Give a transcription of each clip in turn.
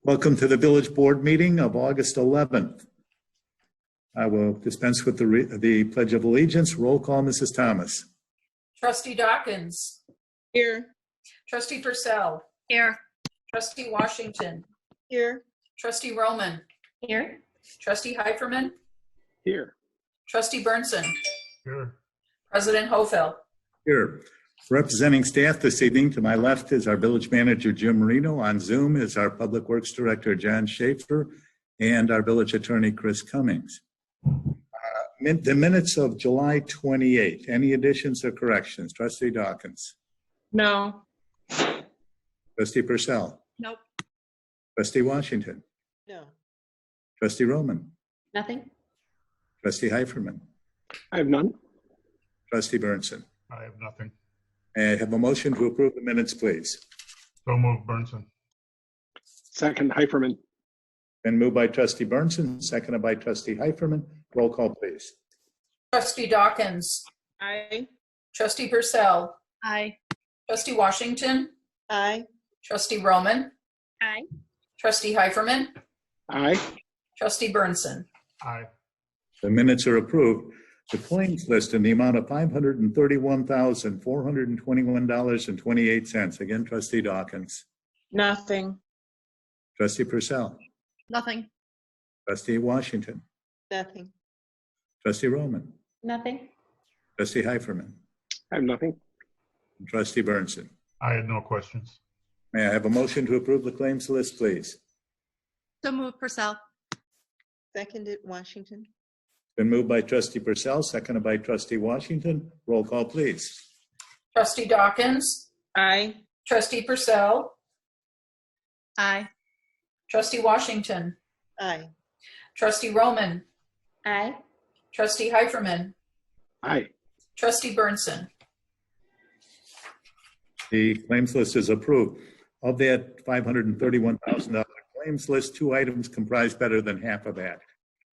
Welcome to the Village Board meeting of August 11th. I will dispense with the Pledge of Allegiance. Roll call, Mrs. Thomas. Trustee Dawkins. Here. Trustee Purcell. Here. Trustee Washington. Here. Trustee Roman. Here. Trustee Heiferman. Here. Trustee Burnson. Here. President Hofeld. Here. Representing staff this evening, to my left is our Village Manager, Jim Marino. On Zoom is our Public Works Director, John Schaefer, and our Village Attorney, Chris Cummings. The minutes of July 28th. Any additions or corrections? Trustee Dawkins. No. Trustee Purcell. Nope. Trustee Washington. No. Trustee Roman. Nothing. Trustee Heiferman. I have none. Trustee Burnson. I have nothing. May I have a motion to approve the minutes, please? So moved, Burnson. Second, Heiferman. Been moved by Trustee Burnson, seconded by Trustee Heiferman. Roll call, please. Trustee Dawkins. Aye. Trustee Purcell. Aye. Trustee Washington. Aye. Trustee Roman. Aye. Trustee Heiferman. Aye. Trustee Burnson. Aye. The minutes are approved. The claims list in the amount of $531,421.28. Again, Trustee Dawkins. Nothing. Trustee Purcell. Nothing. Trustee Washington. Nothing. Trustee Roman. Nothing. Trustee Heiferman. I have nothing. And Trustee Burnson. I had no questions. May I have a motion to approve the claims list, please? So move Purcell. Seconded, Washington. Been moved by Trustee Purcell, seconded by Trustee Washington. Roll call, please. Trustee Dawkins. Aye. Trustee Purcell. Aye. Trustee Washington. Aye. Trustee Roman. Aye. Trustee Heiferman. Aye. Trustee Burnson. The claims list is approved. Of that $531,000 claims list, two items comprise better than half of that.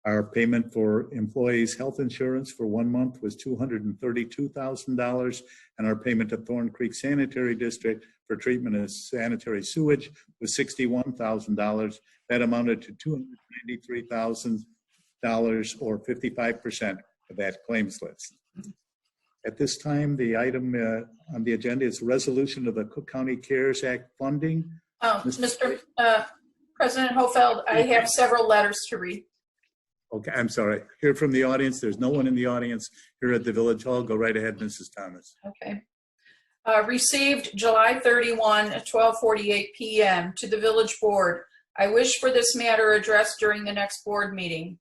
Our payment for employees' health insurance for 1 month was $232,000, and our payment to Thorn Creek Sanitary District for treatment of sanitary sewage was $61,000. That amounted to $293,000, or 55% of that claims list. At this time, the item on the agenda is resolution of the Cook County CARES Act funding. Mr. President Hofeld, I have several letters to read. Okay, I'm sorry. Hear from the audience. There's no one in the audience here at the Village Hall. Go right ahead, Mrs. Thomas. Okay. Received July 31 at 12:48 p.m. to the Village Board. I wish for this matter addressed during the next board meeting.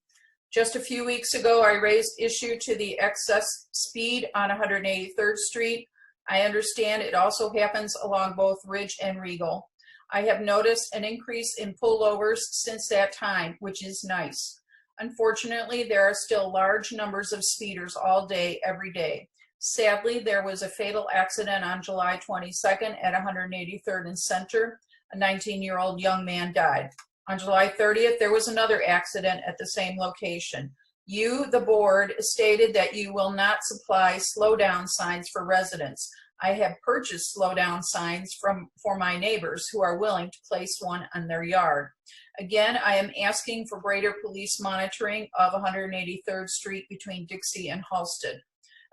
Just a few weeks ago, I raised issue to the excess speed on 183rd Street. I understand it also happens along both Ridge and Regal. I have noticed an increase in pullovers since that time, which is nice. Unfortunately, there are still large numbers of speeders all day, every day. Sadly, there was a fatal accident on July 22nd at 183rd and Center. A 19-year-old young man died. On July 30th, there was another accident at the same location. You, the board, stated that you will not supply slow down signs for residents. I have purchased slow down signs for my neighbors who are willing to place one on their yard. Again, I am asking for greater police monitoring of 183rd Street between Dixie and Halsted.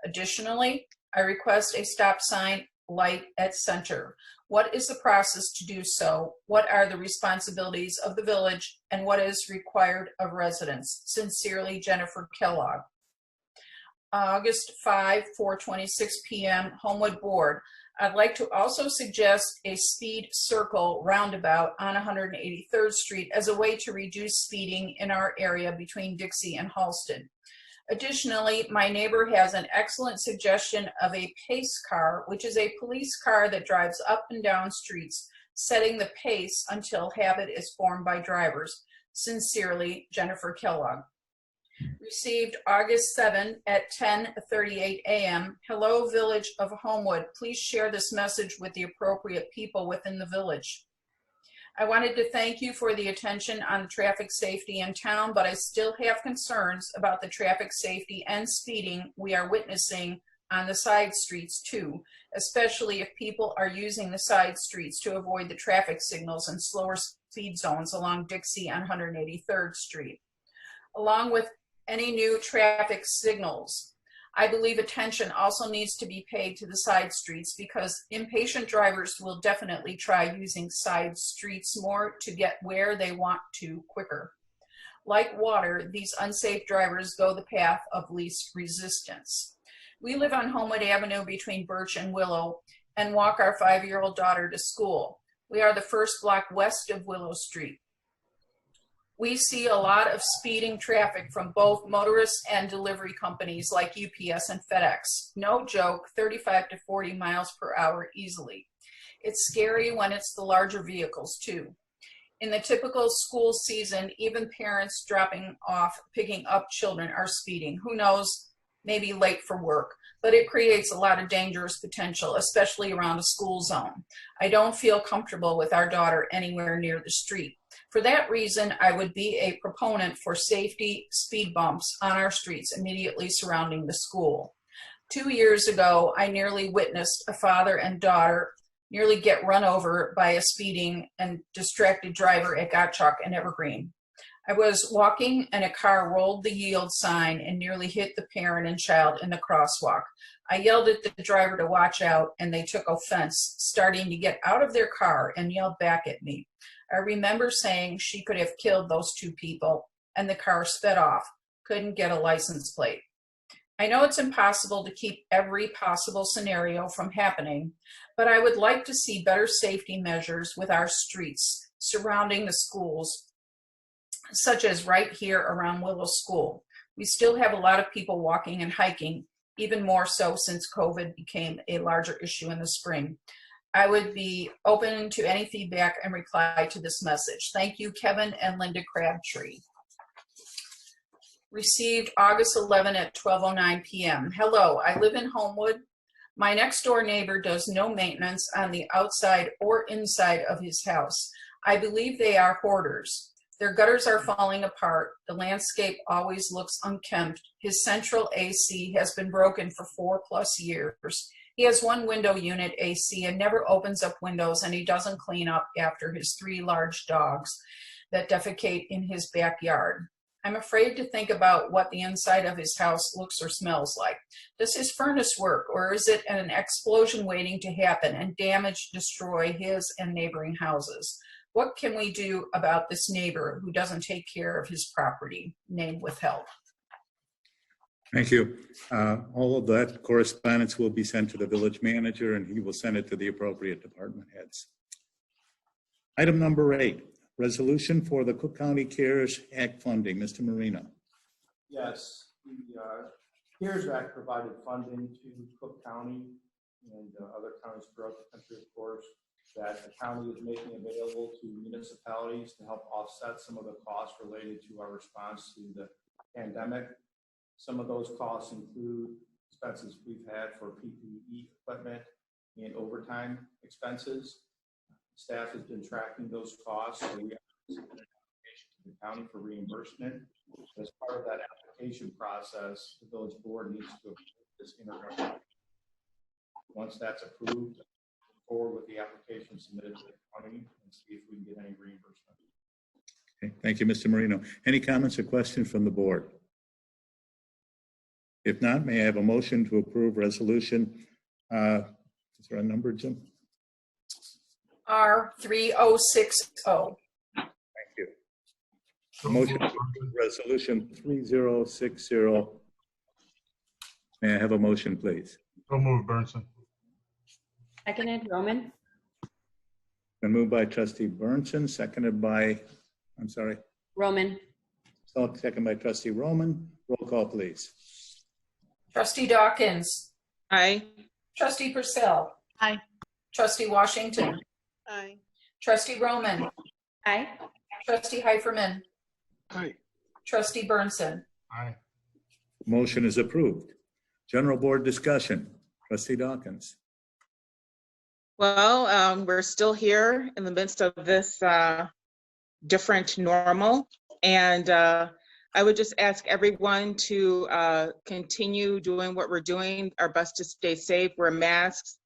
Additionally, I request a stop sign light at Center. What is the process to do so? What are the responsibilities of the village, and what is required of residents? Sincerely, Jennifer Kellogg. August 5, 4:26 p.m. Homewood Board. I'd like to also suggest a speed circle roundabout on 183rd Street as a way to reduce speeding in our area between Dixie and Halsted. Additionally, my neighbor has an excellent suggestion of a pace car, which is a police car that drives up and down streets, setting the pace until habit is formed by drivers. Sincerely, Jennifer Kellogg. Received August 7 at 10:38 a.m. Hello, Village of Homewood. Please share this message with the appropriate people within the village. I wanted to thank you for the attention on traffic safety in town, but I still have concerns about the traffic safety and speeding we are witnessing on the side streets too, especially if people are using the side streets to avoid the traffic signals and slower speed zones along Dixie on 183rd Street. Along with any new traffic signals, I believe attention also needs to be paid to the side streets because impatient drivers will definitely try using side streets more to get where they want to quicker. Like water, these unsafe drivers go the path of least resistance. We live on Homewood Avenue between Birch and Willow and walk our 5-year-old daughter to school. We are the first block west of Willow Street. We see a lot of speeding traffic from both motorists and delivery companies like UPS and FedEx. No joke, 35 to 40 miles per hour easily. It's scary when it's the larger vehicles too. In the typical school season, even parents dropping off, picking up children are speeding. Who knows, maybe late for work, but it creates a lot of dangerous potential, especially around a school zone. I don't feel comfortable with our daughter anywhere near the street. For that reason, I would be a proponent for safety speed bumps on our streets immediately surrounding the school. 2 years ago, I nearly witnessed a father and daughter nearly get run over by a speeding and distracted driver at Gottschalk and Evergreen. I was walking and a car rolled the yield sign and nearly hit the parent and child in the crosswalk. I yelled at the driver to watch out and they took offense, starting to get out of their car and yelled back at me. I remember saying she could have killed those 2 people and the car sped off, couldn't get a license plate. I know it's impossible to keep every possible scenario from happening, but I would like to see better safety measures with our streets surrounding the schools, such as right here around Willow School. We still have a lot of people walking and hiking, even more so since COVID became a larger issue in the spring. I would be open to any feedback and reply to this message. Thank you, Kevin and Linda Crabtree. Received August 11 at 12:09 p.m. Hello, I live in Homewood. My next door neighbor does no maintenance on the outside or inside of his house. I believe they are hoarders. Their gutters are falling apart. The landscape always looks unkempt. His central AC has been broken for 4+ years. He has 1 window unit AC and never opens up windows, and he doesn't clean up after his 3 large dogs that defecate in his backyard. I'm afraid to think about what the inside of his house looks or smells like. Does his furnace work, or is it an explosion waiting to happen and damage destroy his and neighboring houses? What can we do about this neighbor who doesn't take care of his property? Name withheld. Thank you. All of that correspondence will be sent to the village manager and he will send it to the appropriate department heads. Item number 8, resolution for the Cook County CARES Act funding. Mr. Marino. Yes, the CARES Act provided funding to Cook County and other counties throughout the country, of course, that the county is making available to municipalities to help offset some of the costs related to our response to the pandemic. Some of those costs include expenses we've had for PPE equipment and overtime expenses. Staff has been tracking those costs, so we have submitted an application to the county for reimbursement. As part of that application process, the village board needs to approve this intergovernmental. Once that's approved, move forward with the application submitted to the county and see if we can get any reimbursement. Okay, thank you, Mr. Marino. Any comments or questions from the board? If not, may I have a motion to approve resolution? Is there a number, Jim? R3060. Thank you. Motion to approve resolution 3060. May I have a motion, please? So moved, Burnson. Seconded, Roman. Been moved by trustee Burnson, seconded by, Roman. second by trustee Roman. Roll call, please. Trustee Dawkins. Aye. Trustee Purcell. Aye. Trustee Washington. Aye. Trustee Roman. Aye. Trustee Heiferman. Aye. Trustee Burnson. Aye. Motion is approved. General board discussion. Trustee Dawkins. Well, we're still here in the midst of this different normal. And I would just ask everyone to continue doing what we're doing, our best to stay safe, wear masks.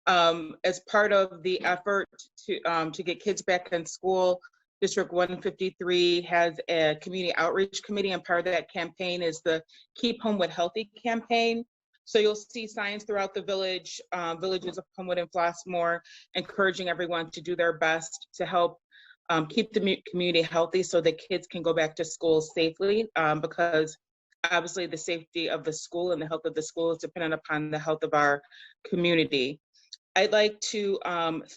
As part of the effort to get kids back in school, District 153 has a community outreach committee, and part of that campaign is the Keep Homewood Healthy campaign. So you'll see signs throughout the village, villages of Homewood and Flossmoor, encouraging everyone to do their best to help keep the community healthy so that kids can go back to school safely, because obviously the safety of the school and the health of the school is dependent upon the health of our community. I'd like to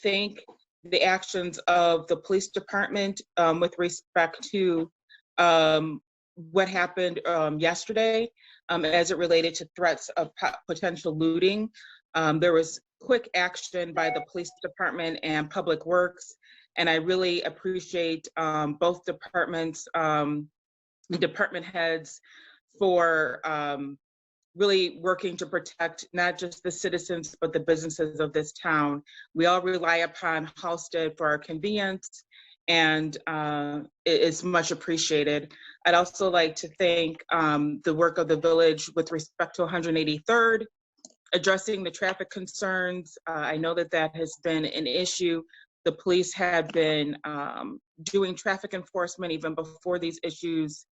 thank the actions of the police department with respect to what happened yesterday as it related to threats of potential looting. There was quick action by the police department and Public Works, and I really appreciate both departments, the department heads, for really working to protect not just the citizens, but the businesses of this town. We all rely upon Halsted for our convenience, and it is much appreciated. I'd also like to thank the work of the village with respect to 183rd, addressing the traffic concerns. I know that that has been an issue. The police had been doing traffic enforcement even before these issues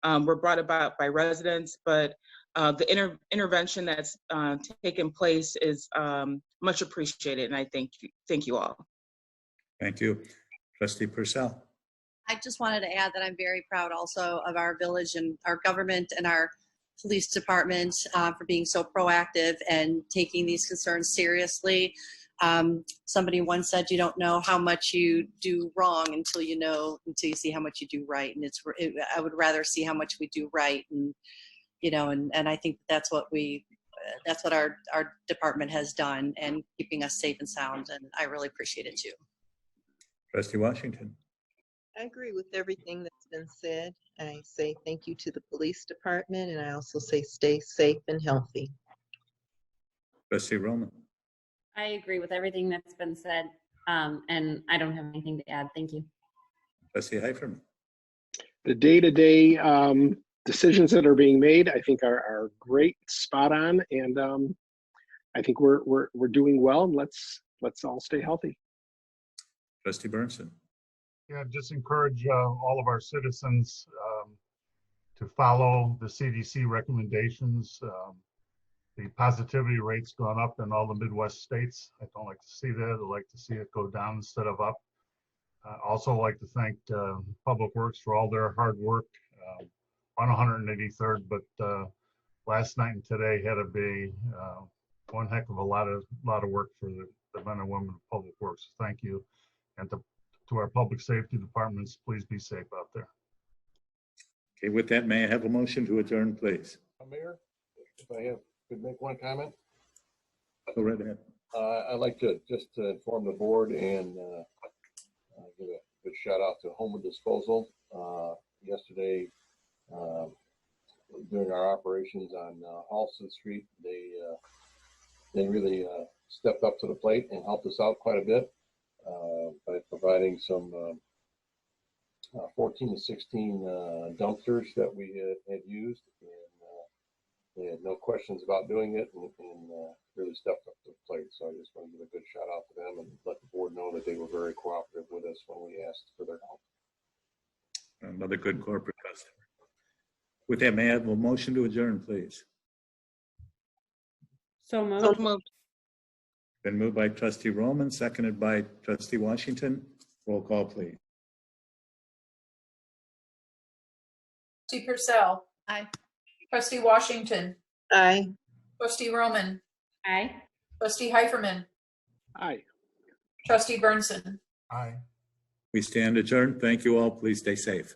were brought about by residents, but the intervention that's taken place is much appreciated, and I thank you all. Thank you. Trustee Purcell. I just wanted to add that I'm very proud also of our village and our government and our police department for being so proactive and taking these concerns seriously. Somebody once said, you don't know how much you do wrong until you see how much you do right. And I would rather see how much we do right. And, and I think that's what our department has done, and keeping us safe and sound. And I really appreciate it too. Trustee Washington. I agree with everything that's been said. I say thank you to the police department, and I also say stay safe and healthy. Trustee Roman. I agree with everything that's been said, and I don't have anything to add. Thank you. Trustee Heiferman. The day-to-day decisions that are being made, I think, are great, spot on, and I think we're doing well. And let's all stay healthy. Trustee Burnson. Yeah, just encourage all of our citizens to follow the CDC recommendations. The positivity rate's gone up in all the Midwest states. I don't like to see that. I like to see it go down instead of up. Also like to thank Public Works for all their hard work on 183rd, but last night and today had to be one heck of a lot of work for the men and women of Public Works. Thank you. And to our public safety departments, please be safe out there. Okay, with that, may I have a motion to adjourn, please? Mayor, if I could make one comment. Go right ahead. I'd like to just inform the board and give a good shout out to Homewood Disposal. Yesterday, during our operations on Halsted Street, they really stepped up to the plate and helped us out quite a bit by providing some 14 to 16 dumpsters that we had used, and they had no questions about doing it, and really stepped up to the plate. So I just want to give a good shout out to them and let the board know that they were very cooperative with us when we asked for their help. Another good corporate customer. With that, may I have a motion to adjourn, please? So moved. So moved. Been moved by Trustee Roman, seconded by Trustee Washington. Roll call, please. Trustee Purcell. Aye. Trustee Washington. Aye. Trustee Roman. Aye. Trustee Heiferman. Aye. Trustee Burnson. Aye. We stand adjourned. Thank you all. Please stay safe.